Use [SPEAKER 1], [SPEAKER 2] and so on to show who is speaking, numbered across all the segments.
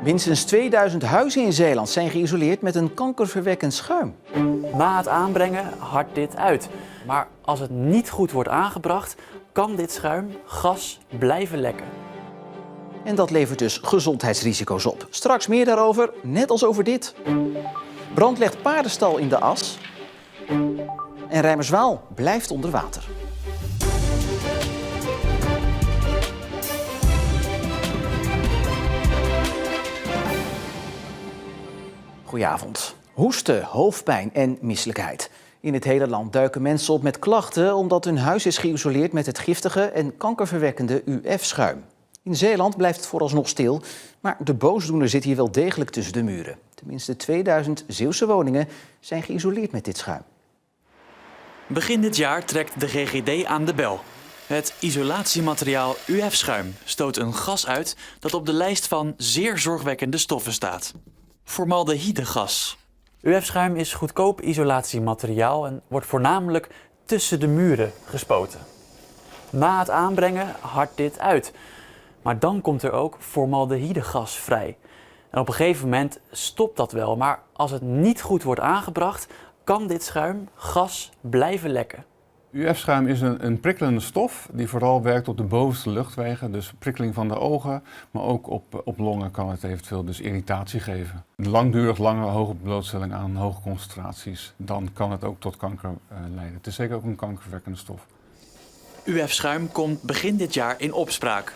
[SPEAKER 1] Minstens 2000 huizen in Zeeland zijn geïsoleerd met een kankerverwekkend schuim.
[SPEAKER 2] Na het aanbrengen hardt dit uit. Maar als het niet goed wordt aangebracht, kan dit schuim gas blijven lekken.
[SPEAKER 1] En dat levert dus gezondheidsrisico's op. Straks meer daarover, net als over dit. Brand legt paardenstal in de as. En Reimerswaal blijft onder water. Goedenavond. Hoesten, hoofdpijn en misselijkheid. In het hele land duiken mensen op met klachten omdat hun huis is geïsoleerd met het giftige en kankerverwekkende UF-schuim. In Zeeland blijft het vooralsnog stil, maar de boosdoener zit hier wel degelijk tussen de muren. Tenminste 2000 Zeeuwse woningen zijn geïsoleerd met dit schuim.
[SPEAKER 2] Begin dit jaar trekt de GGD aan de bel. Het isolatiemateriaal UF-schuim stoot een gas uit dat op de lijst van zeer zorgwekkende stoffen staat. Formaldehydegas. UF-schuim is goedkoop isolatiemateriaal en wordt voornamelijk tussen de muren gespoten. Na het aanbrengen hardt dit uit. Maar dan komt er ook formaldehydegas vrij. En op een gegeven moment stopt dat wel, maar als het niet goed wordt aangebracht, kan dit schuim gas blijven lekken.
[SPEAKER 3] UF-schuim is een prikkelende stof die vooral werkt op de bovenste luchtwegen, dus prikkeling van de ogen, maar ook op longen kan het eventueel dus irritatie geven. Langdurig lange hoge blootstelling aan hoge concentraties, dan kan het ook tot kanker leiden. Het is zeker ook een kankerverwekkende stof.
[SPEAKER 2] UF-schuim komt begin dit jaar in opspraak.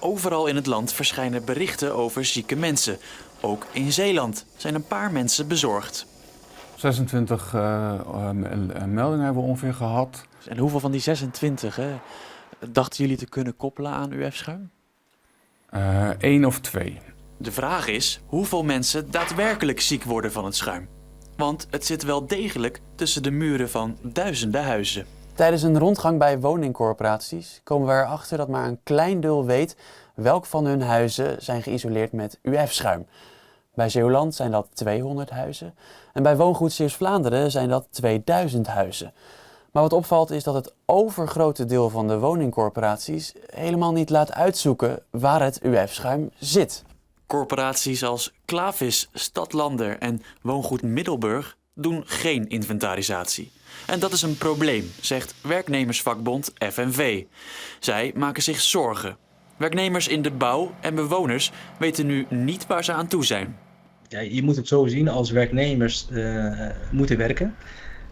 [SPEAKER 2] Overal in het land verschijnen berichten over zieke mensen. Ook in Zeeland zijn een paar mensen bezorgd.
[SPEAKER 3] 26 meldingen hebben we ongeveer gehad.
[SPEAKER 2] En hoeveel van die 26 dachten jullie te kunnen koppelen aan UF-schuim?
[SPEAKER 3] 1 of 2.
[SPEAKER 2] De vraag is hoeveel mensen daadwerkelijk ziek worden van het schuim. Want het zit wel degelijk tussen de muren van duizenden huizen. Tijdens een rondgang bij woningcorporaties komen we erachter dat maar een klein deel weet welk van hun huizen zijn geïsoleerd met UF-schuim. Bij Zeeuwland zijn dat 200 huizen en bij Woongoed Zeeuws-Vlaanderen zijn dat 2000 huizen. Maar wat opvalt is dat het overgrote deel van de woningcorporaties helemaal niet laat uitzoeken waar het UF-schuim zit. Corporaties als Klavis, Stadlander en Woongoed Middelburg doen geen inventarisatie. En dat is een probleem, zegt werknemersvakbond FNV. Zij maken zich zorgen. Werknemers in de bouw en bewoners weten nu niet waar ze aan toe zijn.
[SPEAKER 4] Ja, je moet het zo zien, als werknemers moeten werken,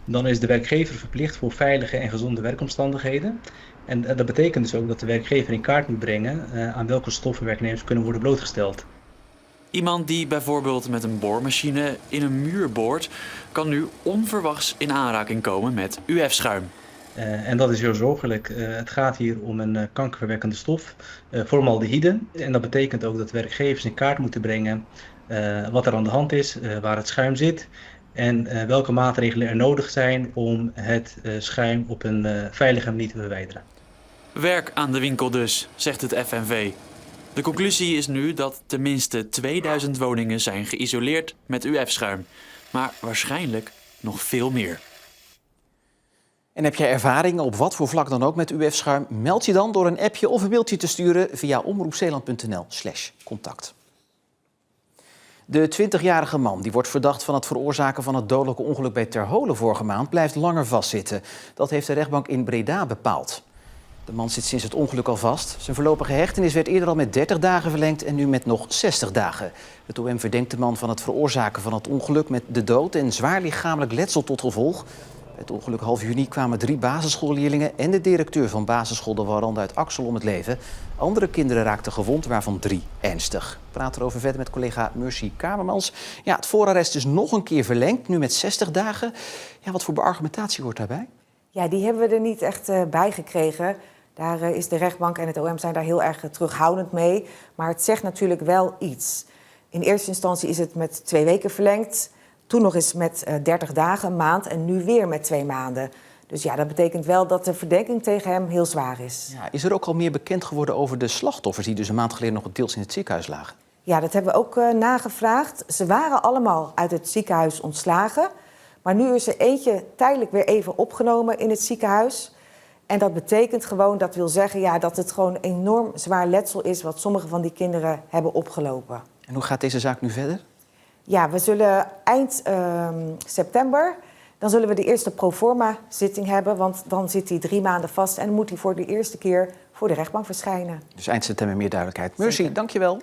[SPEAKER 4] dan is de werkgever verplicht voor veilige en gezonde werkomstandigheden. En dat betekent dus ook dat de werkgever in kaart moet brengen aan welke stoffen werknemers kunnen worden blootgesteld.
[SPEAKER 2] Iemand die bijvoorbeeld met een boormachine in een muur boort, kan nu onverwachts in aanraking komen met UF-schuim.
[SPEAKER 4] En dat is heel zorgelijk. Het gaat hier om een kankerverwekkende stof, formaldehyde. En dat betekent ook dat werkgevers in kaart moeten brengen wat er aan de hand is, waar het schuim zit en welke maatregelen er nodig zijn om het schuim op een veilige manier te verwijderen.
[SPEAKER 2] Werk aan de winkel dus, zegt het FNV. De conclusie is nu dat tenminste 2000 woningen zijn geïsoleerd met UF-schuim. Maar waarschijnlijk nog veel meer.
[SPEAKER 1] En heb jij ervaringen op wat voor vlak dan ook met UF-schuim? Meld je dan door een appje of een mailtje te sturen via omroepzeeland.nl/contact. De 20-jarige man die wordt verdacht van het veroorzaken van het dodelijke ongeluk bij Terholen vorige maand blijft langer vastzitten. Dat heeft de rechtbank in Breda bepaald. De man zit sinds het ongeluk al vast. Zijn voorlopige hechtenis werd eerder al met 30 dagen verlengd en nu met nog 60 dagen. Het OM verdenkt de man van het veroorzaken van het ongeluk met de dood en zwaar lichamelijk letsel tot gevolg. Bij het ongeluk half juni kwamen 3 basisschoolleerlingen en de directeur van basisschool De Warande uit Axel om het leven. Andere kinderen raakten gewond, waarvan 3 ernstig. We praten erover verder met collega Mercy Kamermans. Ja, het voorarrest is nog een keer verlengd, nu met 60 dagen. Ja, wat voor beargumentatie hoort daarbij?
[SPEAKER 5] Ja, die hebben we er niet echt bij gekregen. Daar is de rechtbank en het OM zijn daar heel erg terughoudend mee. Maar het zegt natuurlijk wel iets. In eerste instantie is het met 2 weken verlengd. Toen nog eens met 30 dagen, een maand en nu weer met 2 maanden. Dus ja, dat betekent wel dat de verdenking tegen hem heel zwaar is.
[SPEAKER 1] Ja, is er ook al meer bekend geworden over de slachtoffers die dus een maand geleden nog deels in het ziekenhuis lagen?
[SPEAKER 5] Ja, dat hebben we ook nagevraagd. Ze waren allemaal uit het ziekenhuis ontslagen. Maar nu is er eentje tijdelijk weer even opgenomen in het ziekenhuis. En dat betekent gewoon, dat wil zeggen dat het gewoon enorm zwaar letsel is wat sommige van die kinderen hebben opgelopen.
[SPEAKER 1] En hoe gaat deze zaak nu verder?
[SPEAKER 5] Ja, we zullen eind september, dan zullen we de eerste proforma zitting hebben. Want dan zit hij 3 maanden vast en moet hij voor de eerste keer voor de rechtbank verschijnen.
[SPEAKER 1] Dus eind september meer duidelijkheid. Mercy, dankjewel.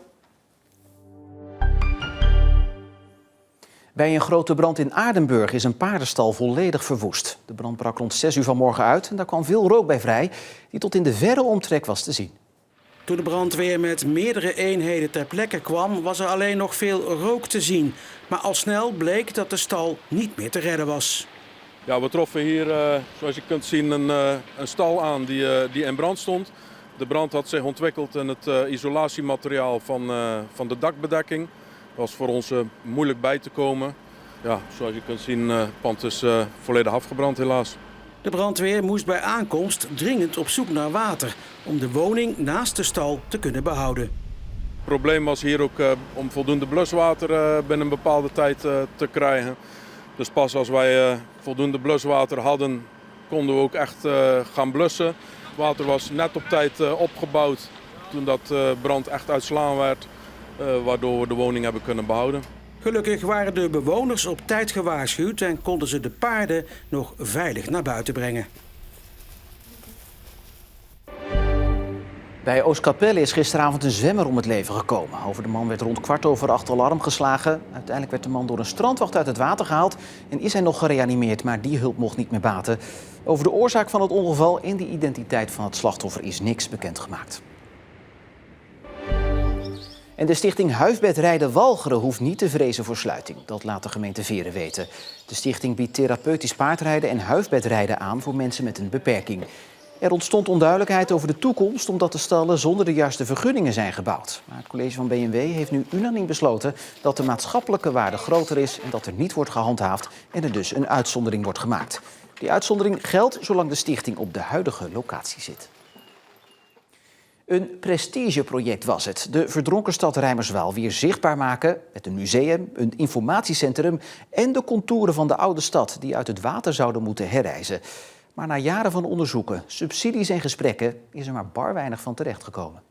[SPEAKER 1] Bij een grote brand in Aardenburg is een paardenstal volledig verwoest. De brand brak rond 6 uur vanmorgen uit en daar kwam veel rook bij vrij, die tot in de verre omtrek was te zien.
[SPEAKER 6] Toen de brandweer met meerdere eenheden ter plekke kwam, was er alleen nog veel rook te zien. Maar al snel bleek dat de stal niet meer te redden was.
[SPEAKER 7] Ja, we troffen hier, zoals je kunt zien, een stal aan die in brand stond. De brand had zich ontwikkeld in het isolatiemateriaal van de dakbedekking. Dat was voor ons moeilijk bij te komen. Ja, zoals je kunt zien, het pand is volledig afgebrand helaas.
[SPEAKER 6] De brandweer moest bij aankomst dringend op zoek naar water om de woning naast de stal te kunnen behouden.
[SPEAKER 7] Het probleem was hier ook om voldoende bluswater binnen een bepaalde tijd te krijgen. Dus pas als wij voldoende bluswater hadden, konden we ook echt gaan blussen. Het water was net op tijd opgebouwd toen dat brand echt uitslaan werd, waardoor we de woning hebben kunnen behouden.
[SPEAKER 6] Gelukkig waren de bewoners op tijd gewaarschuwd en konden ze de paarden nog veilig naar buiten brengen.
[SPEAKER 1] Bij Oostkapelle is gisteravond een zwemmer om het leven gekomen. Over de man werd rond 7:15 alarm geslagen. Uiteindelijk werd de man door een strandwacht uit het water gehaald en is hij nog gereanimeerd, maar die hulp mocht niet meer baten. Over de oorzaak van het ongeval en de identiteit van het slachtoffer is niks bekendgemaakt. En de stichting Huifbed Rijden Walcheren hoeft niet te vrezen voor sluiting. Dat laat de gemeente Veeren weten. De stichting biedt therapeutisch paardrijden en huifbedrijden aan voor mensen met een beperking. Er ontstond onduidelijkheid over de toekomst omdat de stallen zonder de juiste vergunningen zijn gebouwd. Maar het college van B&W heeft nu unaniem besloten dat de maatschappelijke waarde groter is en dat er niet wordt gehandhaafd en er dus een uitzondering wordt gemaakt. Die uitzondering geldt zolang de stichting op de huidige locatie zit. Een prestigeproject was het. De verdronken stad Reimerswaal weer zichtbaar maken met een museum, een informatiecentrum en de contouren van de oude stad die uit het water zouden moeten herrijzen. Maar na jaren van onderzoeken, subsidies en gesprekken is er maar bar weinig van terechtgekomen.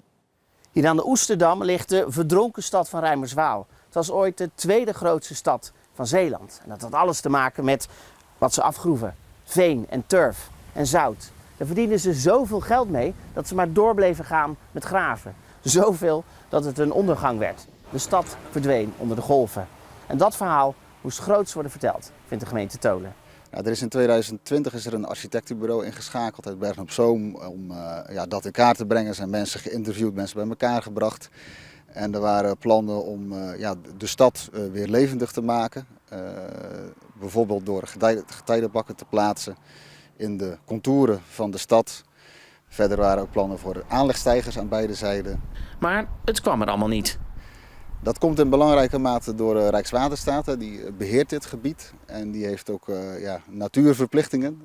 [SPEAKER 8] Hier aan de Oesterdam ligt de verdronken stad van Reimerswaal. Het was ooit de tweede grootste stad van Zeeland. En dat had alles te maken met wat ze afgroeven. Veen en turf en zout. Daar verdienden ze zoveel geld mee dat ze maar door bleven gaan met graven. Zoveel dat het een ondergang werd. De stad verdween onder de golven. En dat verhaal moest groots worden verteld, vindt de gemeente Tholen.
[SPEAKER 9] Ja, er is in 2020 is er een architectenbureau ingeschakeld uit Bergen op Zoom om dat in kaart te brengen. Er zijn mensen geïnterviewd, mensen bij elkaar gebracht. En er waren plannen om de stad weer levendig te maken. Bijvoorbeeld door getijdenbakken te plaatsen in de contouren van de stad. Verder waren ook plannen voor aanlegsteigers aan beide zijden.
[SPEAKER 8] Maar het kwam er allemaal niet.
[SPEAKER 9] Dat komt in belangrijke mate door Rijkswaterstaat. Die beheert dit gebied en die heeft ook natuurverplichtingen.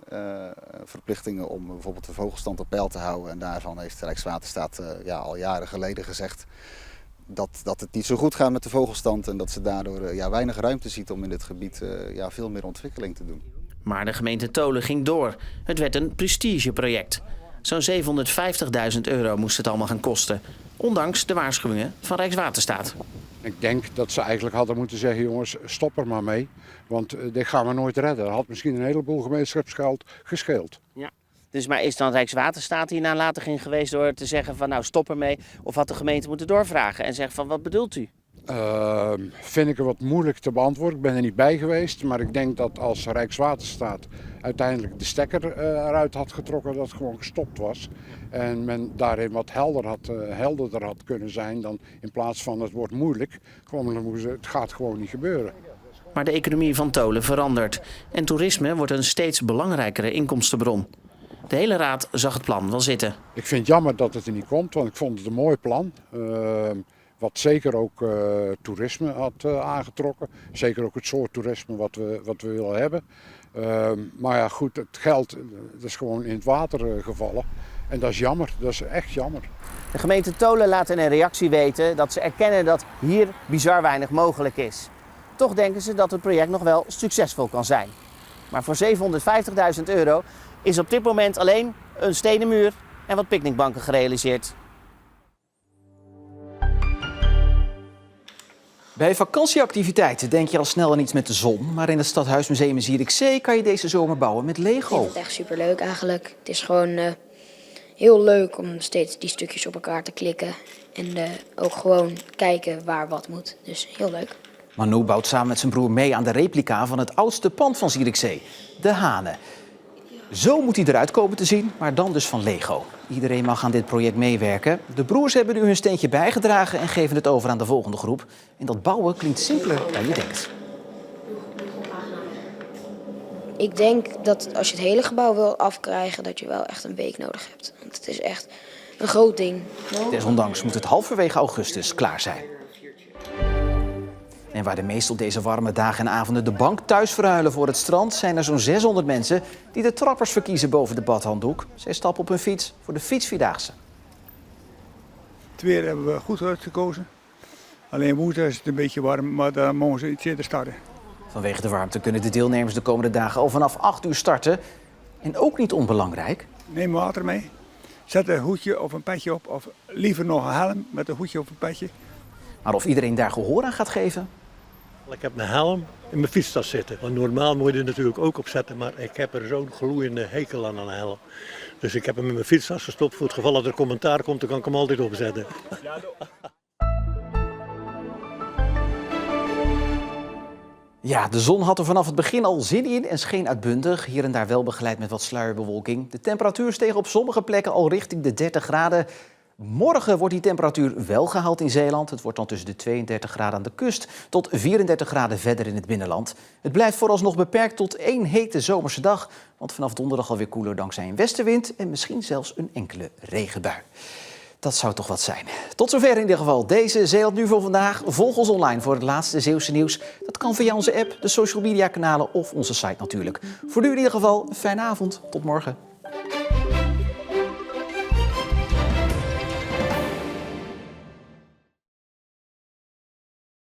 [SPEAKER 9] Verplichtingen om bijvoorbeeld de vogelstand op peil te houden. En daarvan heeft Rijkswaterstaat al jaren geleden gezegd dat het niet zo goed gaat met de vogelstand. En dat ze daardoor weinig ruimte ziet om in dit gebied veel meer ontwikkeling te doen.
[SPEAKER 8] Maar de gemeente Tholen ging door. Het werd een prestigeproject. Zo'n €750.000 moest het allemaal gaan kosten. Ondanks de waarschuwingen van Rijkswaterstaat.
[SPEAKER 10] Ik denk dat ze eigenlijk hadden moeten zeggen, jongens, stop er maar mee. Want dit gaan we nooit redden. Dat had misschien een heleboel gemeenschapsgeld gescheeld.
[SPEAKER 8] Ja. Dus maar is dan Rijkswaterstaat hier nalatig in geweest door te zeggen van nou stop ermee? Of had de gemeente moeten doorvragen en zeggen van wat bedoelt u?
[SPEAKER 10] Vind ik er wat moeilijk te beantwoorden. Ik ben er niet bij geweest. Maar ik denk dat als Rijkswaterstaat uiteindelijk de stekker eruit had getrokken, dat het gewoon gestopt was. En men daarin wat helderder had kunnen zijn dan in plaats van het wordt moeilijk. Gewoon, het gaat gewoon niet gebeuren.
[SPEAKER 8] Maar de economie van Tholen verandert. En toerisme wordt een steeds belangrijkere inkomstenbron. De hele raad zag het plan wel zitten.
[SPEAKER 10] Ik vind het jammer dat het er niet komt, want ik vond het een mooi plan. Wat zeker ook toerisme had aangetrokken. Zeker ook het soort toerisme wat we willen hebben. Maar ja goed, het geld dat is gewoon in het water gevallen. En dat is jammer, dat is echt jammer.
[SPEAKER 8] De gemeente Tholen laat in een reactie weten dat ze erkennen dat hier bizar weinig mogelijk is. Toch denken ze dat het project nog wel succesvol kan zijn. Maar voor €750.000 is op dit moment alleen een stenen muur en wat picknickbanken gerealiseerd.
[SPEAKER 1] Bij vakantieactiviteiten denk je al snel aan iets met de zon. Maar in het Stadhuismuseum in Zierikzee kan je deze zomer bouwen met Lego.
[SPEAKER 11] Ik vind het echt superleuk eigenlijk. Het is gewoon heel leuk om steeds die stukjes op elkaar te klikken. En ook gewoon kijken waar wat moet. Dus heel leuk.
[SPEAKER 1] Manu bouwt samen met zijn broer mee aan de replica van het oudste pand van Zierikzee, de Hanen. Zo moet hij eruit komen te zien, maar dan dus van Lego. Iedereen mag aan dit project meewerken. De broers hebben nu hun steentje bijgedragen en geven het over aan de volgende groep. En dat bouwen klinkt simpeler dan je denkt.
[SPEAKER 11] Ik denk dat als je het hele gebouw wil afkrijgen, dat je wel echt een week nodig hebt. Want het is echt een groot ding.
[SPEAKER 1] Desondanks moet het halverwege augustus klaar zijn. En waar de meesten op deze warme dagen en avonden de bank thuis verhuilen voor het strand, zijn er zo'n 600 mensen die de trappers verkiezen boven de badhanddoek. Zij stappen op hun fiets voor de fietsvierdaagse.
[SPEAKER 12] Het weer hebben we goed uitgekozen. Alleen woensdag is het een beetje warm, maar dan mogen ze iets eerder starten.
[SPEAKER 1] Vanwege de warmte kunnen de deelnemers de komende dagen al vanaf 8 uur starten. En ook niet onbelangrijk.
[SPEAKER 12] Neem water mee. Zet een hoedje of een petje op. Of liever nog een helm met een hoedje of een petje.
[SPEAKER 1] Maar of iedereen daar gehoor aan gaat geven?
[SPEAKER 13] Ik heb een helm in mijn fietstas zitten. Want normaal moet je er natuurlijk ook op zetten, maar ik heb er zo'n gloeiende hekel aan een helm. Dus ik heb hem in mijn fietstas gestopt. Voor het geval dat er commentaar komt, dan kan ik hem altijd opzetten.
[SPEAKER 1] Ja, de zon had er vanaf het begin al zin in en scheen uitbundig. Hier en daar wel begeleid met wat sluierbewolking. De temperatuur steeg op sommige plekken al richting de 30 graden. Morgen wordt die temperatuur wel gehaald in Zeeland. Het wordt dan tussen de 32 graden aan de kust tot 34 graden verder in het binnenland. Het blijft vooralsnog beperkt tot 1 hete zomerse dag. Want vanaf donderdag alweer koeler dankzij een westenwind en misschien zelfs een enkele regenbui. Dat zou toch wat zijn. Tot zover in ieder geval deze Zeeland Nu voor vandaag. Volg ons online voor het laatste Zeeuwse nieuws. Dat kan via onze app, de social media kanalen of onze site natuurlijk. Voor nu in ieder geval een fijne avond. Tot morgen.